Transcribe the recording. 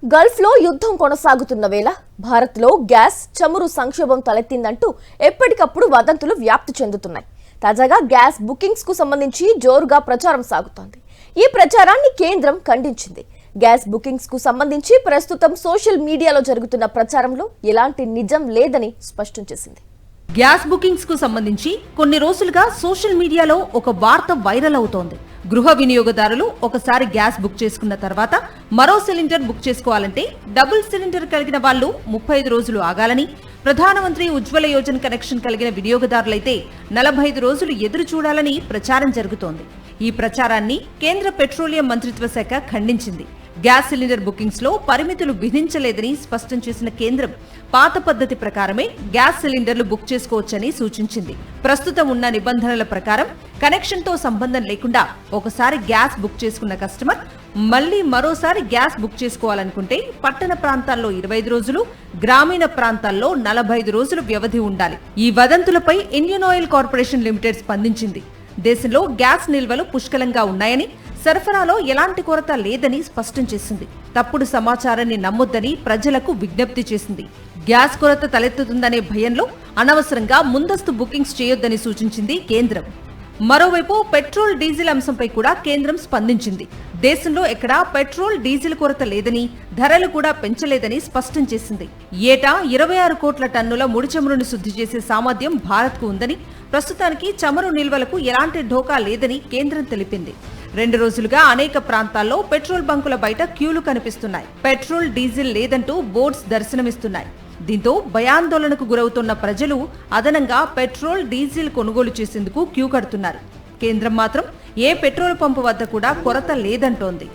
Gulf లో యుద్ధం కొనసాగుతున్న వేళ భారత్ లో గ్యాస్ చమురు సంక్షోభం తలెత్తిందంటూ ఎప్పటికప్పుడు వదంతులు వ్యాప్తి చెందుతున్నాయి. తాజాగా గ్యాస్ బుకింగ్స్ కు సంబంధించి జోరుగా ప్రచారం సాగుతోంది. ఈ ప్రచారాన్ని కేంద్రం ఖండించింది. గ్యాస్ బుకింగ్స్ కు సంబంధించి ప్రస్తుతం సోషల్ మీడియాలో జరుగుతున్న ప్రచారంలో ఎలాంటి నిజం లేదని స్పష్టం చేసింది. గ్యాస్ బుకింగ్స్ కు సంబంధించి కొన్ని రోజులుగా సోషల్ మీడియాలో ఒక వార్త వైరల్ అవుతోంది. గృహ వినియోగదారులు ఒకసారి గ్యాస్ బుక్ చేసుకున్న తర్వాత మరో సిలిండర్ బుక్ చేసుకోవాలంటే డబుల్ సిలిండర్ కలిగిన వాళ్లు 35 రోజులు ఆగాలని, ప్రధానమంత్రి ఉజ్వల యోజన కనెక్షన్ కలిగిన వినియోగదారులైతే 45 రోజులు ఎదురు చూడాలని ప్రచారం జరుగుతోంది. ఈ ప్రచారాన్ని కేంద్ర పెట్రోలియం మంత్రిత్వ శాఖ ఖండించింది. గ్యాస్ సిలిండర్ బుకింగ్స్ లో పరిమితులు విధించలేదని స్పష్టం చేసిన కేంద్రం పాత పద్ధతి ప్రకారమే గ్యాస్ సిలిండర్లు బుక్ చేసుకోవచ్చని సూచించింది. ప్రస్తుతం ఉన్న నిబంధనల ప్రకారం కనెక్షన్ తో సంబంధం లేకుండా ఒకసారి గ్యాస్ బుక్ చేసుకున్న కస్టమర్ మళ్లీ మరోసారి గ్యాస్ బుక్ చేసుకోవాలనుకుంటే పట్టణ ప్రాంతాల్లో 25 రోజులు, గ్రామీణ ప్రాంతాల్లో 45 రోజులు వ్యవధి ఉండాలి. ఈ వదంతులపై ఇండియన్ ఆయిల్ కార్పొరేషన్ లిమిటెడ్ స్పందించింది. దేశంలో గ్యాస్ నిల్వలు పుష్కలంగా ఉన్నాయని, సరఫరాలో ఎలాంటి కొరత లేదని స్పష్టం చేసింది. తప్పుడు సమాచారాన్ని నమ్మొద్దని ప్రజలకు విజ్ఞప్తి చేసింది. గ్యాస్ కొరత తలెత్తుతుందనే భయంలో అనవసరంగా ముందస్తు బుకింగ్స్ చేయొద్దని సూచించింది కేంద్రం. మరోవైపు పెట్రోల్, డీజిల్ అంశంపై కూడా కేంద్రం స్పందించింది. దేశంలో ఎక్కడా పెట్రోల్, డీజిల్ కొరత లేదని, ధరలు కూడా పెంచలేదని స్పష్టం చేసింది. ఏటా 26 కోట్ల టన్నుల ముడి చమురును శుద్ధి చేసే సామర్థ్యం భారత్కు ఉందని, ప్రస్తుతానికి చమురు నిల్వలకు ఎలాంటి ఢోకా లేదని కేంద్రం తెలిపింది. 2 రోజులుగా అనేక ప్రాంతాల్లో పెట్రోల్ బంకుల బయట క్యూలు కనిపిస్తున్నాయి. పెట్రోల్, డీజిల్ లేదంటూ బోర్డ్స్ దర్శనమిస్తున్నాయి. దీంతో భయాందోళనకు గురవుతున్న ప్రజలు అదనంగా పెట్రోల్, డీజిల్ కొనుగోలు చేసేందుకు క్యూ కడుతున్నారు. కేంద్రం మాత్రం ఏ పెట్రోల్ పంపు వద్ద కూడా కొరత లేదంటోంది.